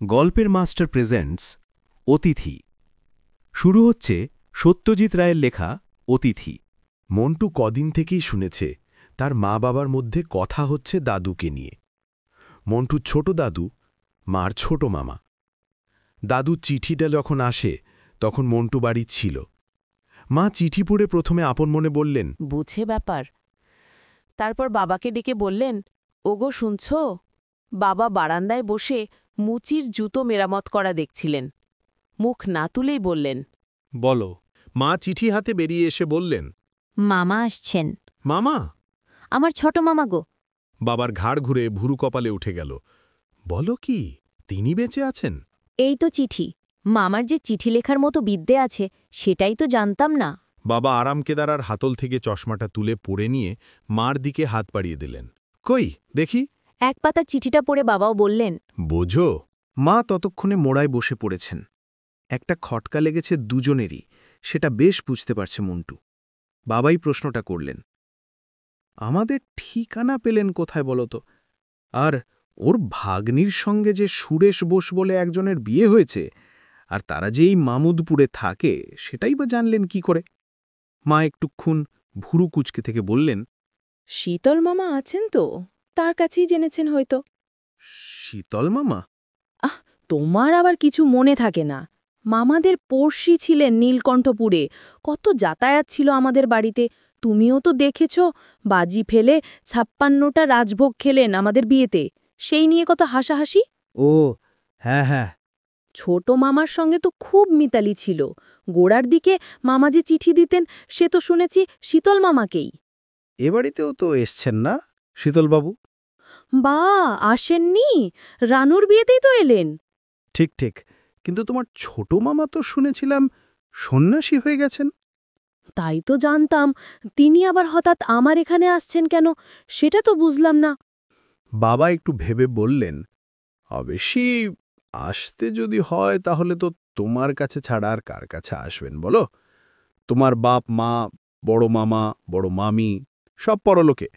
গল্পের master presents অতিথি। শুরু হচ্ছে সত্যজিৎ রায়ের লেখা অতিথি। মন্টু কদিন থেকেই শুনেছে তার মা বাবার মধ্যে কথা হচ্ছে দাদুকে নিয়ে। মন্টুর ছোট দাদু, মার ছোট মামা। দাদু চিঠিটা যখন আসে তখন মন্টু বাড়ি ছিল। মা চিঠি পড়ে প্রথমে আপন মনে বললেন, বুঝে ব্যাপার। তারপর বাবাকে ডেকে বললেন, ওগো শুনছ? বাবা বারান্দায় বসে মুচির জুতো মেরামত করা দেখছিলেন। মুখ না তুলেই বললেন, বলো। মা চিঠি হাতে বেরিয়ে এসে বললেন, মামা আসছেন। মামা? আমার ছোট মামা গো। বাবার ঘাড় ঘুরে ভুরু কপালে উঠে গেল। বলো কি, তিনি বেঁচে আছেন? এই তো চিঠি। মামার যে চিঠি লেখার মতো বিদ্যে আছে সেটাই তো জানতাম না। বাবা আরামকেদারার হাতল থেকে চশমাটা তুলে পড়ে নিয়ে মার দিকে হাত বাড়িয়ে দিলেন। কই দেখি। এক পাতা চিঠিটা পড়ে বাবাও বললেন, বোঝো। মা ততক্ষণে মোড়ায় বসে পড়েছেন। একটা খটকা লেগেছে দুজনেরই, সেটা বেশ বুঝতে পারছে মন্টু। বাবাই প্রশ্নটা করলেন, আমাদের ঠিকানা পেলেন কোথায় বলতো? আর ওর ভাগ্নির সঙ্গে যে সুরেশ বোস বলে একজনের বিয়ে হয়েছে, আর তারা যে এই মামুদপুরে থাকে সেটাই বা জানলেন কি করে? মা একটুক্ষণ ভুরু কুচকে থেকে বললেন, শীতল মামা আছেন তো, তার কাছেই জেনেছেন হয়তো। শীতল মামা? তোমার আবার কিছু মনে থাকে না? মামাদের পড়শি ছিলেন নীলকণ্ঠপুরে। কত যাতায়াত ছিল আমাদের বাড়িতে, তুমিও তো দেখেছ। বাজি ফেলে ৫৬টা রাজভোগ খেলেন আমাদের বিয়েতে। সেই নিয়ে কত হাসাহাসি। ও হ্যাঁ হ্যাঁ। ছোট মামার সঙ্গে তো খুব মিতালি ছিল। গোড়ার দিকে মামা যে চিঠি দিতেন সে তো শুনেছি শীতল মামাকেই। এ বাড়িতেও তো এসছেন না শীতলবাবু? বা, আসেননি? রানুর বিয়েতেই তো এলেন। ঠিক ঠিক, কিন্তু তোমার ছোট মামা তো শুনেছিলাম সন্ন্যাসী হয়ে গেছেন। তাই তো জানতাম, তিনি আবার হঠাৎ আমার এখানে আসছেন কেন সেটা তো বুঝলাম না। বাবা একটু ভেবে বললেন, অবশ্যই আসতে যদি হয় তাহলে তো তোমার কাছে ছাড়া আর কার কাছে আসবেন বলো? তোমার বাপ মা, বড় মামা, বড় মামি সব পরলোকে।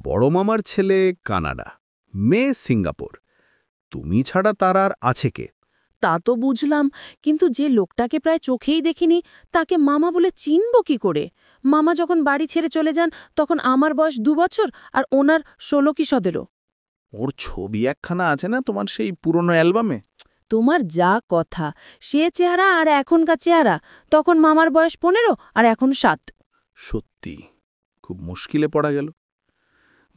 বড় মামার ছেলে কানাডা, মেয়ে সিঙ্গাপুর। তুমি ছাড়া তার আর আছে কে? তা তো বুঝলাম, কিন্তু যে লোকটাকে প্রায় চোখেই দেখিনি তাকে মামা বলে চিনব কি করে? মামা যখন বাড়ি ছেড়ে চলে যান তখন আমার বয়স ২ বছর আর ওনার ১৬ কি ১৭। ওর ছবি একখানা আছে না তোমার সেই পুরনো অ্যালবামে? তোমার যা কথা, সে চেহারা আর এখনকার চেহারা। তখন মামার বয়স ১৫ আর এখন ৭। সত্যি খুব মুশকিলে পড়া গেল।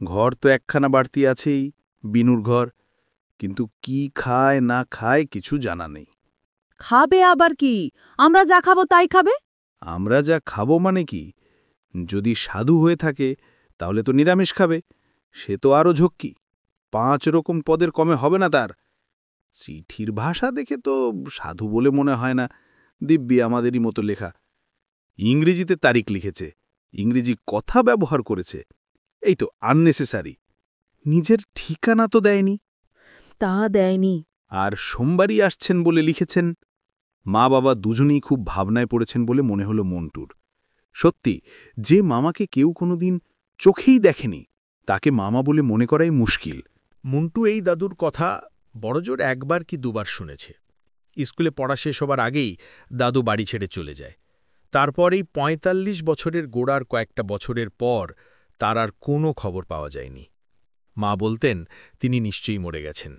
ঘর তো একখানা বাড়তি আছেই, বিনুর ঘর, কিন্তু কি খায় না খায় কিছু জানা নেই। খাবে আবার কি? আমরা যা খাবো তাই খাবে। আমরা যা খাবো মানে কি? যদি সাধু হয়ে থাকে তাহলে তো নিরামিষ খাবে, সে তো আরও ঝক্কি। ৫ রকম পদের কমে হবে না তার। চিঠির ভাষা দেখে তো সাধু বলে মনে হয় না, দিব্যি আমাদেরই মতো লেখা। ইংরেজিতে তারিখ লিখেছে, ইংরেজি কথা ব্যবহার করেছে। এই তো আননেসেসারি। নিজের ঠিকানা তো দেয়নি। তা দেয়নি। আর সোমবারই আসছেন বলে লিখেছেন। মা বাবা দুজনেই খুব ভাবনায় পড়েছেন বলে মনে হলো মন্টুর। সত্যি, যে মামাকে কেউ কোনোদিন চোখেই দেখেনি তাকে মামা বলে মনে করাই মুশকিল। মন্টু এই দাদুর কথা বড়জোর একবার কি দুবার শুনেছে। স্কুলে পড়া শেষ হবার আগেই দাদু বাড়ি ছেড়ে চলে যায়। তারপর এই ৪৫ বছরের গোড়ার কয়েকটা বছরের পর তার আর কোনো খবর পাওয়া যায়নি। মা বলতেন তিনি নিশ্চয়ই মরে গেছেন।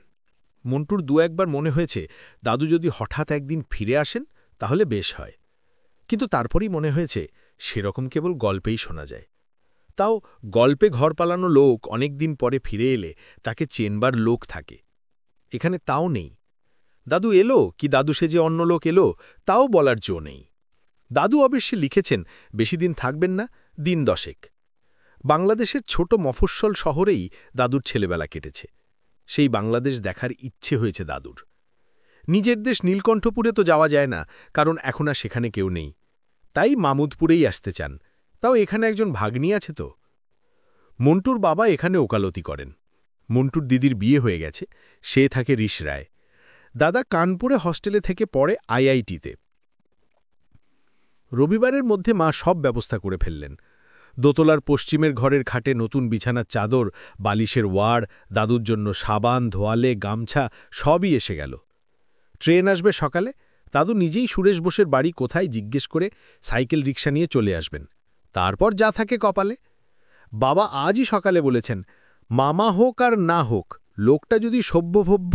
মন্টুর ২-১বার মনে হয়েছে দাদু যদি হঠাৎ একদিন ফিরে আসেন তাহলে বেশ হয়, কিন্তু তারপরই মনে হয়েছে সেরকম কেবল গল্পেই শোনা যায়। তাও গল্পে ঘর পালানো লোক অনেকদিন পরে ফিরে এলে তাকে চেনবার লোক থাকে। এখানে তাও নেই। দাদু এলো কি দাদু সেজে অন্য লোক এলো তাও বলার জো নেই। দাদু অবশ্যই লিখেছেন বেশিদিন থাকবেন না, দিন ১০ বাংলাদেশের ছোট মফস্বল শহরেই দাদুর ছেলেবেলা কেটেছে। সেই বাংলাদেশ দেখার ইচ্ছে হয়েছে দাদুর। নিজের দেশ নীলকণ্ঠপুরে তো যাওয়া যায় না, কারণ এখন আর সেখানে কেউ নেই। তাই মামুদপুরেই আসতে চান, তাও এখানে একজন ভাগ্নি আছে তো। মন্টুর বাবা এখানে ওকালতি করেন। মন্টুর দিদির বিয়ে হয়ে গেছে, সে থাকে রিসরায়। দাদা কানপুরে হস্টেলে থেকে পড়ে আইআইটিতে। রবিবারের মধ্যে মা সব ব্যবস্থা করে ফেললেন। দোতলার পশ্চিমের ঘরের খাটে নতুন বিছানার চাদর, বালিশের ওয়াড়, দাদুর জন্য সাবান, ধোয়ালে, গামছা সবই এসে গেল। ট্রেন আসবে সকালে, দাদু নিজেই সুরেশ বোসের বাড়ি কোথায় জিজ্ঞেস করে সাইকেল রিক্সা নিয়ে চলে আসবেন। তারপর যা থাকে কপালে। বাবা আজই সকালে বলেছেন, মামা হোক আর না হোক, লোকটা যদি সভ্যভব্য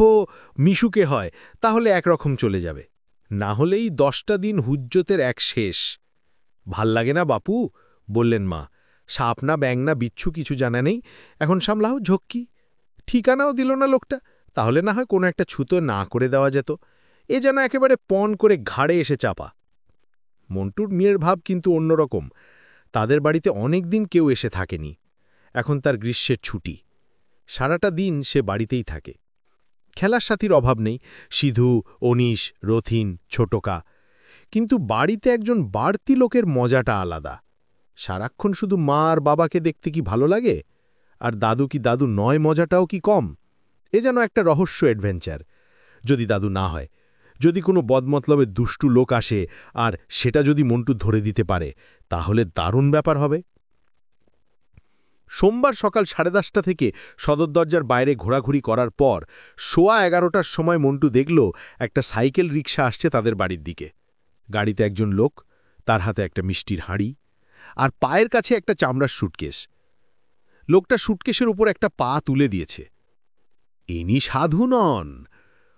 মিশুকে হয় তাহলে একরকম চলে যাবে, না হলেই 10টা দিন হুজ্জতের এক শেষ। ভাল লাগে না বাপু, বললেন মা। সাপ না ব্যাং না বিচ্ছু কিছু জানা নেই, এখন সামলাও ঝক্কি। ঠিকানাও দিল না লোকটা, তাহলে না হয় কোনো একটা ছুতো না করে দেওয়া যেত। এ যেন একেবারে পণ করে ঘাড়ে এসে চাপা। মন্টুর মেয়ের ভাব কিন্তু অন্যরকম। তাদের বাড়িতে অনেক দিন কেউ এসে থাকেনি। এখন তার গ্রীষ্মের ছুটি, সারাটা দিন সে বাড়িতেই থাকে। খেলার সাথীর অভাব নেই, সিধু, অনিশ, রথিন, ছোটকা। কিন্তু বাড়িতে একজন বাড়তি লোকের মজাটা আলাদা। সারাক্ষণ শুধু মা আর বাবাকে দেখতে কি ভালো লাগে? আর দাদু কি দাদু নয়, মজাটাও কি কম? এ যেন একটা রহস্য অ্যাডভেঞ্চার। যদি দাদু না হয়, যদি কোনো বদমতলবে দুষ্টু লোক আসে আর সেটা যদি মন্টু ধরে দিতে পারে, তাহলে দারুণ ব্যাপার হবে। সোমবার সকাল 10:30 থেকে সদর দরজার বাইরে ঘোরাঘুরি করার পর 11:15টার সময় মন্টু দেখল একটা সাইকেল রিক্সা আসছে তাদের বাড়ির দিকে। গাড়িতে একজন লোক, তার হাতে একটা মিষ্টির হাঁড়ি, আর পায়ের কাছে একটা চামড়ার সুটকেস। লোকটা সুটকেসের উপর একটা পা তুলে দিয়েছে। ইনি সাধু নন,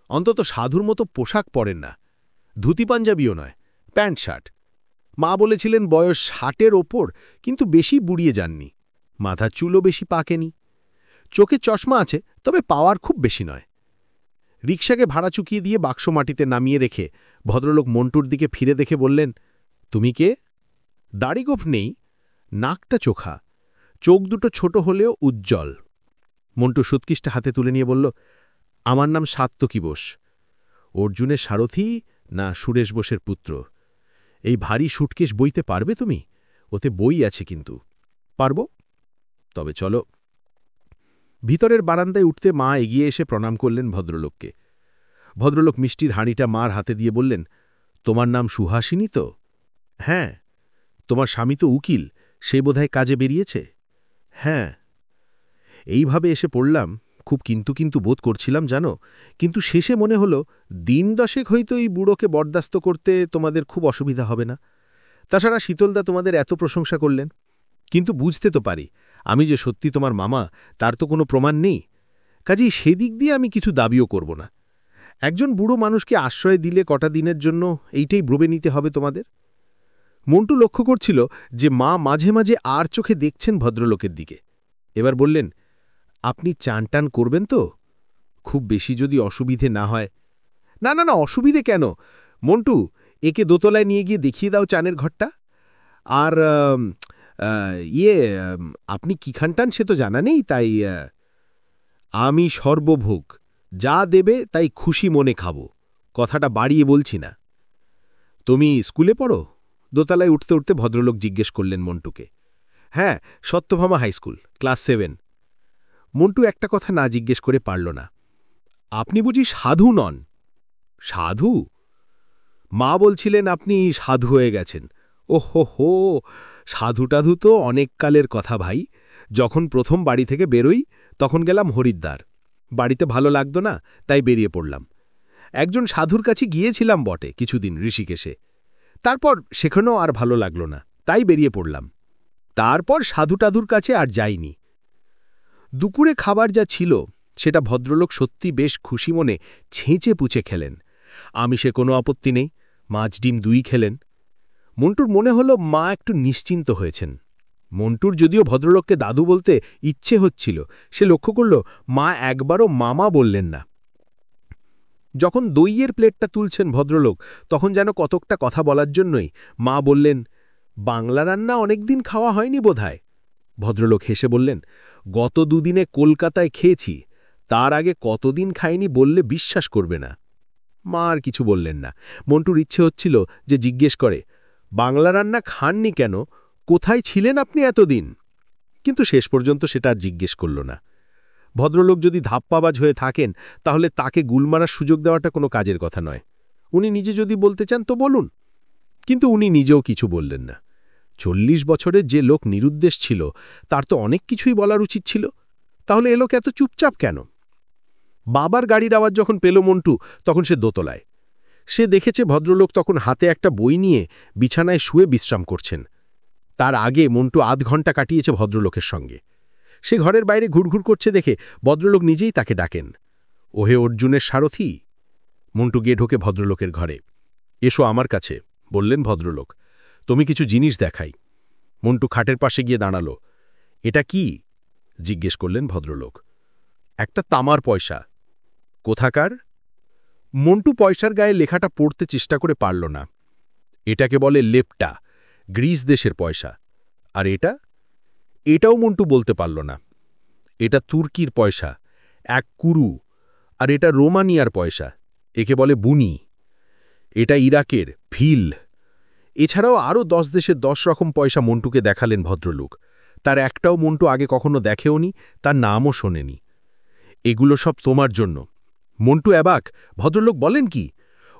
অন্তত সাধুর মতো পোশাক পরেন না, ধুতি পাঞ্জাবিও নয়, প্যান্ট শার্ট। মা বলেছিলেন বয়স 60-এর ওপর, কিন্তু বেশি বুড়িয়ে যাননি। মাথার চুলও বেশি পাকেনি। চোখে চশমা আছে, তবে পাওয়ার খুব বেশি নয়। রিকশাকে ভাড়া চুকিয়ে দিয়ে বাক্স মাটিতে নামিয়ে রেখে ভদ্রলোক মন্টুর দিকে ফিরে দেখে বললেন, তুমি কে? দাড়িগোঁফ নেই, নাকটা চোখা, চোখ দুটো ছোট হলেও উজ্জ্বল। মন্টু সুৎকিসটা হাতে তুলে নিয়ে বলল, আমার নাম সাত্তকী বোস। অর্জুনের সারথি না সুরেশ বোসের পুত্র? এই ভারী সুটকেস বইতে পারবে তুমি? ওতে বই আছে কিন্তু। পারব? তবে চলো। ভিতরের বারান্দায় উঠতে মা এগিয়ে এসে প্রণাম করলেন ভদ্রলোককে। ভদ্রলোক মিষ্টির হাঁড়িটা মার হাতে দিয়ে বললেন, তোমার নাম সুহাসিনী তো? হ্যাঁ। তোমার স্বামী তো উকিল, সে বোধহয় কাজে বেরিয়েছে? হ্যাঁ। এইভাবে এসে পড়লাম, খুব কিন্তু বোধ করছিলাম জানো, কিন্তু শেষে মনে হলো দিন 10 হয়তো এই বুড়োকে বরদাস্ত করতে তোমাদের খুব অসুবিধা হবে না। তাছাড়া শীতলদা তোমাদের এত প্রশংসা করলেন, কিন্তু বুঝতে তো পারি আমি যে সত্যি তোমার মামা তার তো কোনো প্রমাণ নেই। কাজেই সেদিক দিয়ে আমি কিছু দাবিও করব না। একজন বুড়ো মানুষকে আশ্রয় দিলে কটা দিনের জন্য এইটাই ব্রবে নিতে হবে তোমাদের। মন্টু লক্ষ্য করছিল যে মা মাঝে মাঝে আর চোখে দেখছেন ভদ্রলোকের দিকে। এবার বললেন, আপনি চান টান করবেন তো? খুব বেশি যদি অসুবিধে না হয়। না না না, অসুবিধে কেন? মন্টু, একে দোতলায় নিয়ে গিয়ে দেখিয়ে দাও চানের ঘরটা। আর আপনি কি খানটান সে তো জানা নেই, তাই আমি সর্বভোগ, যা দেবে তাই খুশি মনে খাব, কথাটা বাড়িয়ে বলছি না। তুমি স্কুলে পড়ো? দোতলায় উঠতে উঠতে ভদ্রলোক জিজ্ঞেস করলেন মন্টুকে। হ্যাঁ, সত্যভামা হাইস্কুল, ক্লাস 7। মন্টু একটা কথা না জিজ্ঞেস করে পারল না। আপনি বুঝি সাধু নন? সাধু? মা বলছিলেন আপনি সাধু হয়ে গেছেন। ওহো, সাধু টাধু তো অনেক কালের কথা ভাই। যখন প্রথম বাড়ি থেকে বেরোই তখন গেলাম হরিদ্বার। বাড়িতে ভালো লাগতো না, তাই বেরিয়ে পড়লাম। একজন সাধুর কাছে গিয়েছিলাম বটে কিছুদিন ঋষিকেশে, তারপর সেখানেও আর ভালো লাগলো না, তাই বেরিয়ে পড়লাম। তারপর সাধু টাধুর কাছে আর যাইনি। দুপুরে খাবার যা ছিল সেটা ভদ্রলোক সত্যি বেশ খুশি মনে ছেঁচে পুছে খেলেন। আমিষে কোনো আপত্তি নেই, মাছ ডিম 2 খেলেন। মন্টুর মনে হলো মা একটু নিশ্চিন্ত হয়েছেন। মন্টুর যদিও ভদ্রলোককে দাদু বলতে ইচ্ছে হচ্ছিল, সে লক্ষ্য করল মা একবারও মামা বললেন না। যখন দইয়ের প্লেটটা তুলছেন ভদ্রলোক, তখন যেন কতকটা কথা বলার জন্যই মা বললেন, বাংলা রান্না অনেকদিন খাওয়া হয়নি বোধহয়। ভদ্রলোক হেসে বললেন, গত 2 দিনে কলকাতায় খেয়েছি, তার আগে কতদিন খাইনি বললে বিশ্বাস করবে না। মা আর কিছু বললেন না। মন্টুর ইচ্ছে হচ্ছিল যে জিজ্ঞেস করে, বাংলা রান্না খাননি কেন, কোথায় ছিলেন আপনি এতদিন? কিন্তু শেষ পর্যন্ত সেটা আর জিজ্ঞেস করল না। ভদ্রলোক যদি ধাপ্পাবাজ হয়ে থাকেন, তাহলে তাকে গুলমারার সুযোগ দেওয়াটা কোনো কাজের কথা নয়। উনি নিজে যদি বলতে চান তো বলুন। কিন্তু উনি নিজেও কিছু বললেন না। 40 বছরের যে লোক নিরুদ্দেশ ছিল তার তো অনেক কিছুই বলার উচিত ছিল, তাহলে এ লোক এত চুপচাপ কেন? বাবার গাড়ির আওয়াজ যখন পেল মন্টু, তখন সে দোতলায়। সে দেখেছে ভদ্রলোক তখন হাতে একটা বই নিয়ে বিছানায় শুয়ে বিশ্রাম করছেন। তার আগে মন্টু আধ ঘন্টা কাটিয়েছে ভদ্রলোকের সঙ্গে। সে ঘরের বাইরে ঘুরঘুর করছে দেখে ভদ্রলোক নিজেই তাকে ডাকেন। ওহে অর্জুনের সারথি। মন্টু গিয়ে ঢোকে ভদ্রলোকের ঘরে। এসো আমার কাছে, বললেন ভদ্রলোক। তুমি কিছু জিনিস দেখাই। মন্টু খাটের পাশে গিয়ে দাঁড়াল। এটা কি? জিজ্ঞেস করলেন ভদ্রলোক। একটা তামার পয়সা। কোথাকার? মন্টু পয়সার গায়ে লেখাটা পড়তে চেষ্টা করে পারল না। এটাকে বলে লেপটা, গ্রিস দেশের পয়সা। আর এটাও মন্টু বলতে পারল না। এটা তুর্কির পয়সা, 1 কুরু। আর এটা রোমানিয়ার পয়সা, একে বলে বুনি। এটা ইরাকের ভিল। এছাড়াও আরও 10 দেশের 10 রকম পয়সা মন্টুকে দেখালেন ভদ্রলোক। তার একটাও মন্টু আগে কখনো দেখেওনি, তার নামও শোনেনি। এগুলো সব তোমার জন্য। মন্টু অবাক। ভদ্রলোক বলেন কি?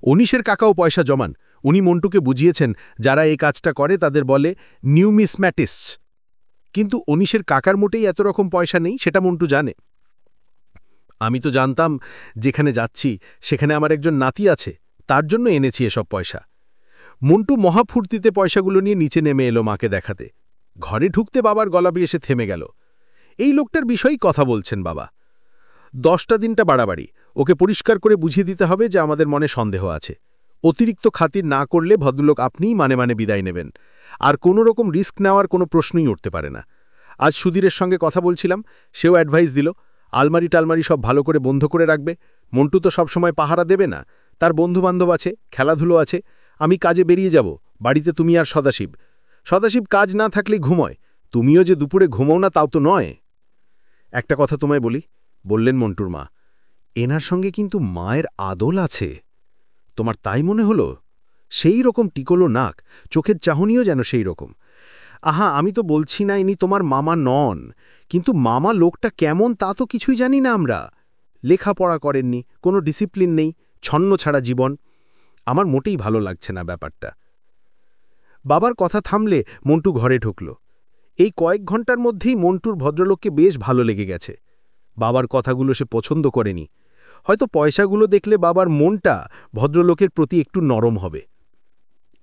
অনিশের কাকাও পয়সা জমান। উনি মন্টুকে বুঝিয়েছেন যারা এই কাজটা করে তাদের বলে নিউমিসম্যাটিস্ট। কিন্তু অনিশের কাকার মোটেই এত রকম পয়সা নেই, সেটা মন্টু জানে। আমি তো জানতাম যেখানে যাচ্ছি সেখানে আমার একজন নাতি আছে, তার জন্য এনেছি এসব পয়সা। মন্টু মহাফুর্তিতে পয়সাগুলো নিয়ে নিচে নেমে এলো মাকে দেখাতে। ঘরে ঢুকতে বাবার গলাবি এসে থেমে গেল। এই লোকটার বিষয়েই কথা বলছেন বাবা। 10টা দিনটা বাড়াবাড়ি। ওকে পরিষ্কার করে বুঝিয়ে দিতে হবে যে আমাদের মনে সন্দেহ আছে। অতিরিক্ত খাতির না করলে ভদ্রলোক আপনিই মানে মানে বিদায় নেবেন। আর কোনো রকম রিস্ক নেওয়ার কোনো প্রশ্নই উঠতে পারে না। আজ সুধীরের সঙ্গে কথা বলছিলাম, সেও অ্যাডভাইস দিল আলমারি টালমারি সব ভালো করে বন্ধ করে রাখবে। মন্টু তো সবসময় পাহারা দেবে না, তার বন্ধুবান্ধব আছে, খেলাধুলো আছে। আমি কাজে বেরিয়ে যাব, বাড়িতে তুমি আর সদাশিব। সদাশিব কাজ না থাকলেই ঘুমোয়। তুমিও যে দুপুরে ঘুমোও না তাও তো নয়। একটা কথা তোমায় বলি, বললেন মন্টুর মা। এনার সঙ্গে কিন্তু মায়ের আদল আছে। তোমার তাই মনে হলো? সেই রকম টিকলো নাক, চোখের চাহনিও যেন সেই রকম। আহা, আমি তো বলছি না ইনি তোমার মামা নন, কিন্তু মামা লোকটা কেমন তা তো কিছুই জানি না আমরা। লেখাপড়া করেননি, কোনো ডিসিপ্লিন নেই, ছন্ন ছাড়া জীবন। আমার মোটেই ভালো লাগছে না ব্যাপারটা। বাবার কথা থামলে মন্টু ঘরে ঢুকল। এই কয়েক ঘন্টার মধ্যেই মন্টুর ভদ্রলোককে বেশ ভালো লেগে গেছে। বাবার কথাগুলো সে পছন্দ করেনি। হয়তো পয়সাগুলো দেখলে বাবার মনটা ভদ্রলোকের প্রতি একটু নরম হবে।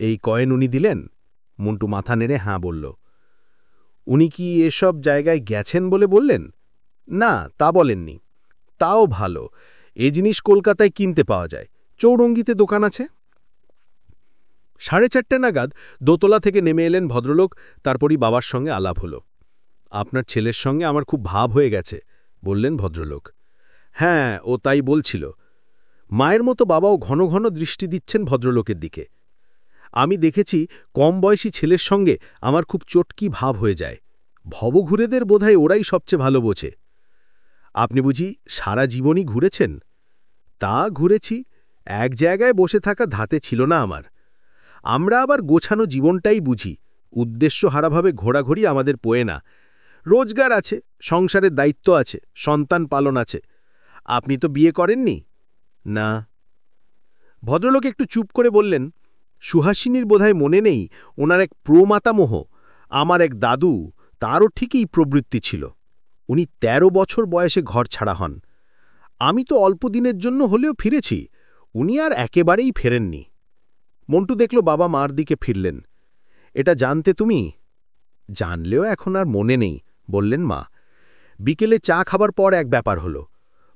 এই কয়েন উনি দিলেন? মন্টু মাথা নেড়ে হ্যাঁ বলল। উনি কি এসব জায়গায় গেছেন বলে বললেন? না, তা বলেননি। তাও ভালো, এ জিনিস কলকাতায় কিনতে পাওয়া যায়, চৌরঙ্গিতে দোকান আছে। 4:30 নাগাদ দোতলা থেকে নেমে এলেন ভদ্রলোক। তারপরই বাবার সঙ্গে আলাপ হলো। আপনার ছেলের সঙ্গে আমার খুব ভাব হয়ে গেছে, বললেন ভদ্রলোক। হ্যাঁ, ও তাই বলছিল। মায়ের মতো বাবাও ঘন ঘন দৃষ্টি দিচ্ছেন ভদ্রলোকের দিকে। আমি দেখেছি কম বয়সী ছেলের সঙ্গে আমার খুব চটকি ভাব হয়ে যায়। ভবঘুরেদের বোধহয় ওরাই সবচেয়ে ভালো বোঝে। আপনি বুঝি সারা জীবনই ঘুরেছেন? তা ঘুরেছি, এক জায়গায় বসে থাকা ধাতে ছিল না আমার। আমরা আবার গোছানো জীবনটাই বুঝি। উদ্দেশ্য হারাভাবে ঘোরাঘুরি আমাদের পোয়ে না। রোজগার আছে, সংসারের দায়িত্ব আছে, সন্তান পালন আছে। আপনি তো বিয়ে করেননি? না। ভদ্রলোক একটু চুপ করে বললেন, সুহাসিনীর বোধহয় মনে নেই ওনার এক প্রমাতামহ, আমার এক দাদু, তারও ঠিকই প্রবৃত্তি ছিল। উনি 13 বছর বয়সে ঘর ছাড়া হন। আমি তো অল্প দিনের জন্য হলেও ফিরেছি, উনি আর একেবারেই ফেরেননি। মন্টু দেখল বাবা মার দিকে ফিরলেন। এটা জানতে তুমি? জানলেও এখন আর মনে নেই, বললেন মা। বিকেলে চা খাবার পর এক ব্যাপার হলো।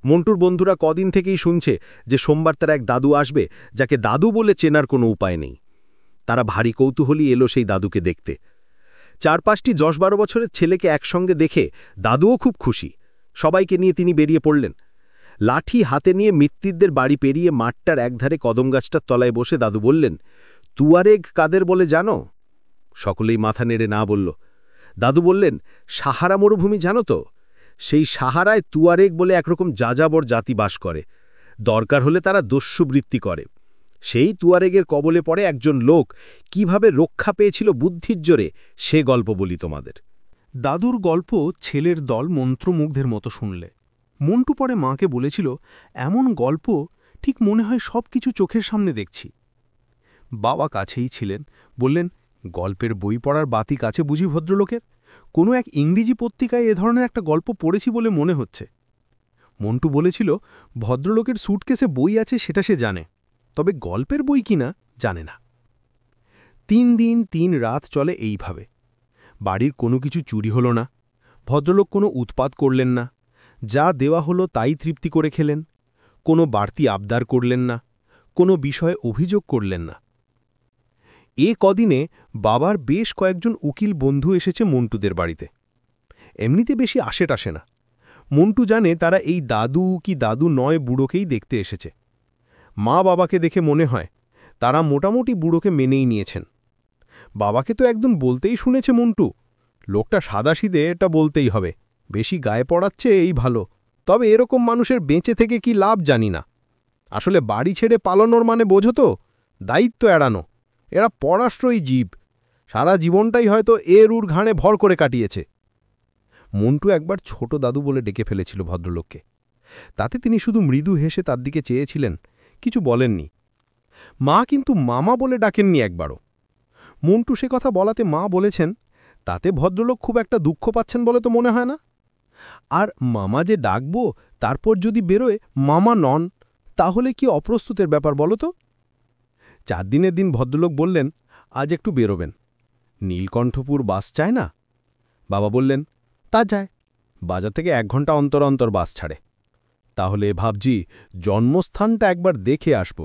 মন্টুর বন্ধুরা কদিন থেকেই শুনছে যে সোমবার তার এক দাদু আসবে, যাকে দাদু বলে চেনার কোনো উপায় নেই। তারা ভারী কৌতূহলী এলো সেই দাদুকে দেখতে। 4-5টি 10-12 বছরের ছেলেকে একসঙ্গে দেখে দাদুও খুব খুশি। সবাইকে নিয়ে তিনি বেরিয়ে পড়লেন। লাঠি হাতে নিয়ে মিত্তিরদের বাড়ি পেরিয়ে মাঠটার একধারে কদম গাছটার তলায় বসে দাদু বললেন, তুয়ারেগ কাদের বলে জানো? সকলেই মাথা নেড়ে না বলল। দাদু বললেন, সাহারা মরুভূমি জানো তো? সেই সাহারায় তুয়ারেগ বলে একরকম যাযাবর জাতি বাস করে। দরকার হলে তারা দস্যুবৃত্তি করে। সেই তুয়ারেগের কবলে পড়ে একজন লোক কিভাবে রক্ষা পেয়েছিল বুদ্ধির জোরে, সে গল্প বলি তোমাদের। দাদুর গল্প ছেলের দল মন্ত্রমুগ্ধের মতো শুনলে। মন্টু পরে মাকে বলেছিল, এমন গল্প ঠিক মনে হয় সব কিছু চোখের সামনে দেখছি। বাবা কাছেই ছিলেন, বললেন, গল্পের বই পড়ার বাতি কাছে বুঝি ভদ্রলোকের? কোনো এক ইংরেজি পত্রিকায় এ ধরনের একটা গল্প পড়েছি বলে মনে হচ্ছে। মন্টু বলেছিল ভদ্রলোকের স্যুটকেসে বই আছে সেটা সে জানে, তবে গল্পের বই কিনা জানে না। 3 দিন 3 রাত চলে এইভাবে। বাড়ির কোনো কিছু চুরি হলো না, ভদ্রলোক কোনো উৎপাত করলেন না, যা দেওয়া হলো তাই তৃপ্তি করে খেলেন, কোনো বাড়তি আবদার করলেন না, কোনো বিষয়ে অভিযোগ করলেন না। এ কদিনে বাবার বেশ কয়েকজন উকিল বন্ধু এসেছে মন্টুদের বাড়িতে। এমনিতে বেশি আসে না। মন্টু জানে তারা এই দাদু কি দাদু নয় বুড়োকেই দেখতে এসেছে। মা বাবাকে দেখে মনে হয় তারা মোটামুটি বুড়োকে মেনেই নিয়েছেন। বাবাকে তো একদিন বলতেই শুনেছে মন্টু, লোকটা সাদাসিধে, এটা বলতেই হবে, বেশি গায়ে পড়াচ্ছে এই ভালো, তবে এরকম মানুষের বেঁচে থেকে কি লাভ জানি না। আসলে বাড়ি ছেড়ে পালানোর মানে বোঝো তো, দায়িত্ব এড়ানো। এরা পরাশ্রয়ী জীব, সারা জীবনটাই হয়তো এর উর ঘাড়ে ভর করে কাটিয়েছে। মন্টু একবার ছোট দাদু বলে ডেকে ফেলেছিল ভদ্রলোককে, তাতে তিনি শুধু মৃদু হেসে তার দিকে চেয়েছিলেন, কিছু বলেননি। মা কিন্তু মামা বলে ডাকেননি একবারও। মন্টু সে কথা বলাতে মা বলেছেন, তাতে ভদ্রলোক খুব একটা দুঃখ পাচ্ছেন বলে তো মনে হয় না। আর মামা যে ডাকবো তারপর যদি বেরোয় মামা নন, তাহলে কি অপ্রস্তুতের ব্যাপার বলো তো? 4 দিনের দিন ভদ্রলোক বললেন, আজ একটু বেরোবেন। নীলকণ্ঠপুর বাস চায় না? বাবা বললেন, তা যায়, বাজার থেকে 1 ঘন্টা অন্তর অন্তর বাস ছাড়ে। তাহলে ভাবছি জন্মস্থানটা একবার দেখে আসব।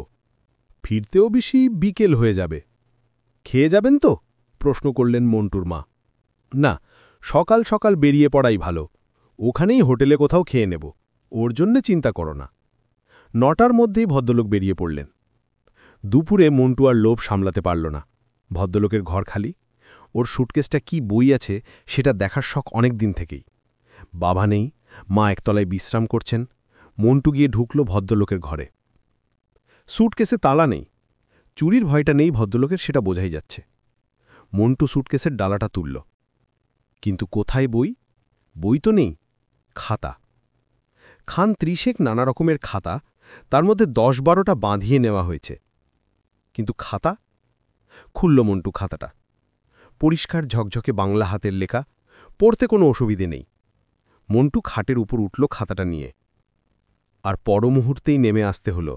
ফিরতেও বেশি বিকেল হয়ে যাবে। খেয়ে যাবেন তো? প্রশ্ন করলেন মন্টুর মা। না, সকাল সকাল বেরিয়ে পড়াই ভালো, ওখানেই হোটেলে কোথাও খেয়ে নেব, ওর জন্যে চিন্তা করো না। 9টার মধ্যেই ভদ্রলোক বেরিয়ে পড়লেন। দুপুরে মন্টু আর লোভ সামলাতে পারল না। ভদ্রলোকের ঘর খালি, ওর সুটকেসটা কি বই আছে সেটা দেখার শখ অনেক দিন থেকেই। বাবা নেই, মা একতলায় বিশ্রাম করছেন। মন্টু গিয়ে ঢুকল ভদ্রলোকের ঘরে। সুটকেসে তালা নেই, চুরির ভয়টা নেই ভদ্রলোকের, সেটা বোঝাই যাচ্ছে। মন্টু সুটকেসের ডালাটা তুলল, কিন্তু কোথায় বই? বই তো নেই, খাতা। খান 30 নানা রকমের খাতা, তার মধ্যে 10-12টা বাঁধিয়ে নেওয়া হয়েছে। কিন্তু খাতা? খুলল মন্টু খাতাটা। পরিষ্কার ঝকঝকে বাংলা হাতের লেখা, পড়তে কোনো অসুবিধে নেই। মন্টু খাটের উপর উঠল খাতাটা নিয়ে, আর পরমুহূর্তেই নেমে আসতে হলো।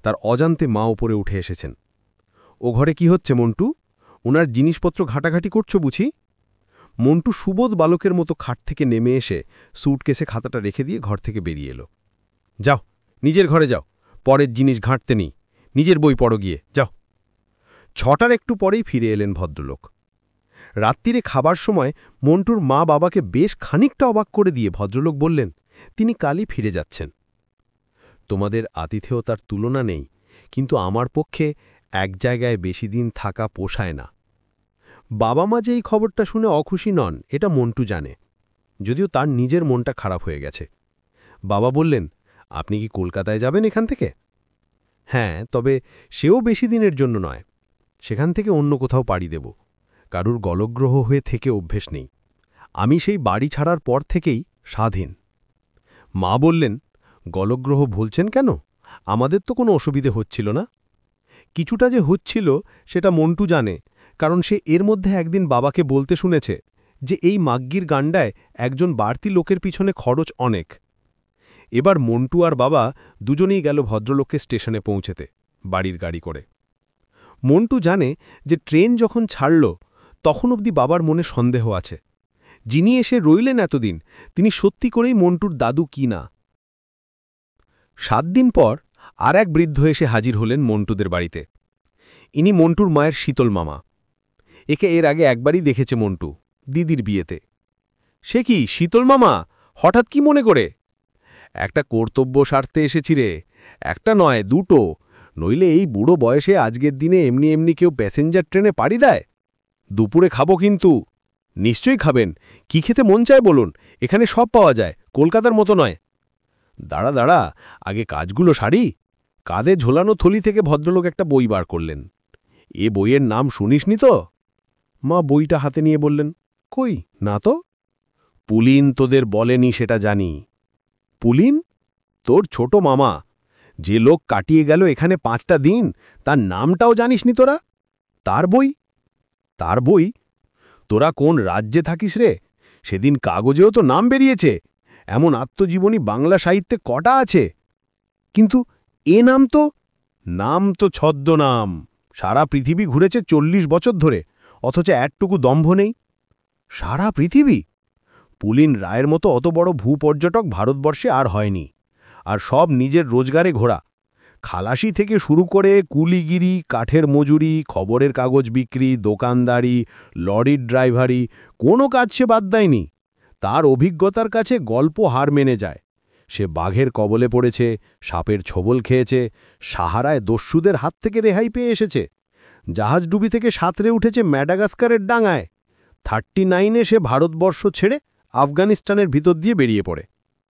তার অজান্তে মা উপরে উঠে এসেছেন। ও ঘরে কি হচ্ছে মন্টু? ওনার জিনিসপত্র ঘাটাঘাটি করছো বুঝি? মন্টু সুবোধ বালকের মতো খাট থেকে নেমে এসে স্যুটকেসে খাতাটা রেখে দিয়ে ঘর থেকে বেরিয়ে এলো। যাও, নিজের ঘরে যাও, পরের জিনিস ঘাঁটতে নেই, নিজের বই পড়ো গিয়ে, যাও। 6টার একটু পরেই ফিরে এলেন ভদ্রলোক। রাত্রিরে খাবার সময় মন্টুর মা বাবাকে বেশ খানিকটা অবাক করে দিয়ে ভদ্রলোক বললেন, তিনি কালই ফিরে যাচ্ছেন। তোমাদের আতিথেয়তার তুলনা নেই, কিন্তু আমার পক্ষে এক জায়গায় বেশি দিন থাকা পোষায় না। বাবা মা যে এই খবরটা শুনে অখুশি নন এটা মন্টু জানে, যদিও তার নিজের মনটা খারাপ হয়ে গেছে। বাবা বললেন, আপনি কি কলকাতায় যাবেন এখান থেকে? হ্যাঁ, তবে সেও বেশি দিনের জন্য নয়, সেখান থেকে অন্য কোথাও পাড়ি দেব। কারুর গলগ্রহ হয়ে থেকে অভ্যেস নেই। আমি সেই বাড়ি ছাড়ার পর থেকেই স্বাধীন। মা বললেন, গলগ্রহ ভুলছেন কেন? আমাদের তো কোনো অসুবিধে হচ্ছিল না। কিছুটা যে হচ্ছিল সেটা মন্টু জানে, কারণ সে এর মধ্যে একদিন বাবাকে বলতে শুনেছে যে এই মাগ্গির গান্ডায় একজন বাড়তি লোকের পিছনে খরচ অনেক। এবার মন্টু আর বাবা দুজনেই গেল ভদ্রলোককে স্টেশনে পৌঁছেতে, বাড়ির গাড়ি করে। মন্টু জানে যে ট্রেন যখন ছাড়ল তখন অবধি বাবার মনে সন্দেহ আছে। যিনি এসে রইলেন এতদিন, তিনি সত্যি করেই মন্টুর দাদু কি না। 7 দিন পর আর এক বৃদ্ধ এসে হাজির হলেন মন্টুদের বাড়িতে। ইনি মন্টুর মায়ের শীতল মামা। একে এর আগে একবারই দেখেছে মন্টু, দিদির বিয়েতে। সে কি শীতল মামা, হঠাৎ কি মনে করে? একটা কর্তব্য স্বার্থে এসেছি রে, একটা নয় 2টো, নইলে এই বুড়ো বয়সে আজকের দিনে এমনি এমনি কেউ প্যাসেঞ্জার ট্রেনে পাড়ি দেয়? দুপুরে খাবো কিন্তু। নিশ্চয়ই খাবেন, কি খেতে মন চায় বলুন, এখানে সব পাওয়া যায়, কলকাতার মতো নয়। দাঁড়া দাঁড়া, আগে কাজগুলো সারি। কাঁধে ঝোলানো থলি থেকে ভদ্রলোক একটা বই বার করলেন। এ বইয়ের নাম শুনিসনি তো? মা বইটা হাতে নিয়ে বললেন, কই না তো। পুলিন তোদের বলেনি সেটা জানি। পুলিন? তোর ছোট মামা, যে লোক কাটিয়ে গেল এখানে 5টা দিন, তার নামটাও জানিসনি তোরা? তার বই? তার বই? তোরা কোন রাজ্যে থাকিস রে? সেদিন কাগজেও তো নাম বেরিয়েছে। এমন আত্মজীবনী বাংলা সাহিত্যে কটা আছে? কিন্তু এ নাম তো ছদ্মনাম। সারা পৃথিবী ঘুরেছে 40 বছর ধরে, অথচ একটুকু দম্ভ নেই। সারা পৃথিবী? পুলিন রায়ের মতো অত বড় ভূপর্যটক ভারতবর্ষে আর হয়নি। আর সব নিজের রোজগারে ঘোরা। খালাসি থেকে শুরু করে কুলিগিরি, কাঠের মজুরি, খবরের কাগজ বিক্রি, দোকানদারি, লরির ড্রাইভারি, কোনো কাজ সে বাদ দেয়নি। তার অভিজ্ঞতার কাছে গল্প হার মেনে যায়। সে বাঘের কবলে পড়েছে, সাপের ছোবল খেয়েছে, সাহারায় দস্যুদের হাত থেকে রেহাই পেয়ে এসেছে, জাহাজডুবি থেকে সাঁতরে উঠেছে ম্যাডাগাস্কারের ডাঙায়। 39-এ সে ভারতবর্ষ ছেড়ে আফগানিস্তানের ভিতর দিয়ে বেরিয়ে পড়ে।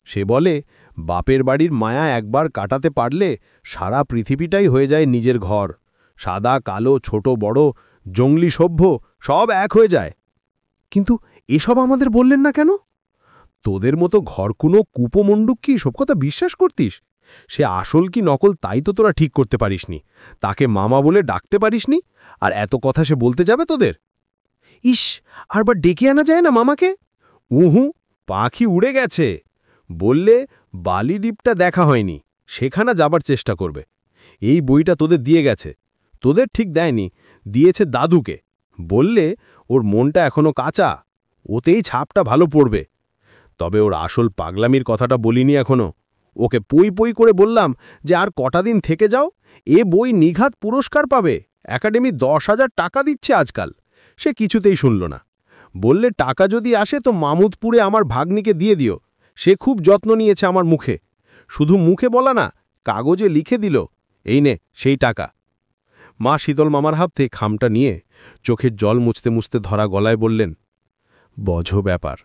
সে বলে, বাপের বাড়ির মায়া একবার কাটাতে পারলে সারা পৃথিবীটাই হয়ে যায় নিজের ঘর। সাদা কালো, ছোট বড়, জঙ্গলি সভ্য সব এক হয়ে যায়। কিন্তু এসব আমাদের বললেন না কেন? তোদের মতো ঘরকুনো কুপমণ্ডুক কি সব কথা বিশ্বাস করতিস? সে আসল কি নকল তাই তো তোরা ঠিক করতে পারিসনি। তাকে মামা বলে ডাকতে পারিসনি, আর এত কথা সে বলতে যাবে তোদের? ইস, আরবার ডেকে আনা যায় না মামাকে? উহু, পাখি উড়ে গেছে। বললে বালি দ্বীপটা দেখা হয়নি, সেখানে যাবার চেষ্টা করবে। এই বইটা তোদের দিয়ে গেছে। তোদের ঠিক দেয়নি, দিয়েছে দাদুকে। বললে ওর মনটা এখনো কাঁচা, ওতেই ছাপটা ভালো পড়বে। তবে ওর আসল পাগলামির কথাটা বলিনি এখনো। ওকে পই পই করে বললাম যে আর কটা দিন থেকে যাও, এ বই নিঘাত পুরস্কার পাবে, একাডেমি 10,000 টাকা দিচ্ছে আজকাল। সে কিছুতেই শুনল না। বললে টাকা যদি আসে তো মামুদপুরে আমার ভাগ্নিকে দিয়ে দিও, সে খুব যত্ন নিয়েছে আমার মুখে। শুধু মুখে বলা না, কাগজে লিখে দিল, এই নে সেই টাকা। মা শীতল মামার হাত থেকে খামটা নিয়ে চোখের জল মুছতে মুছতে ধরা গলায় বললেন, বঝো ব্যাপার।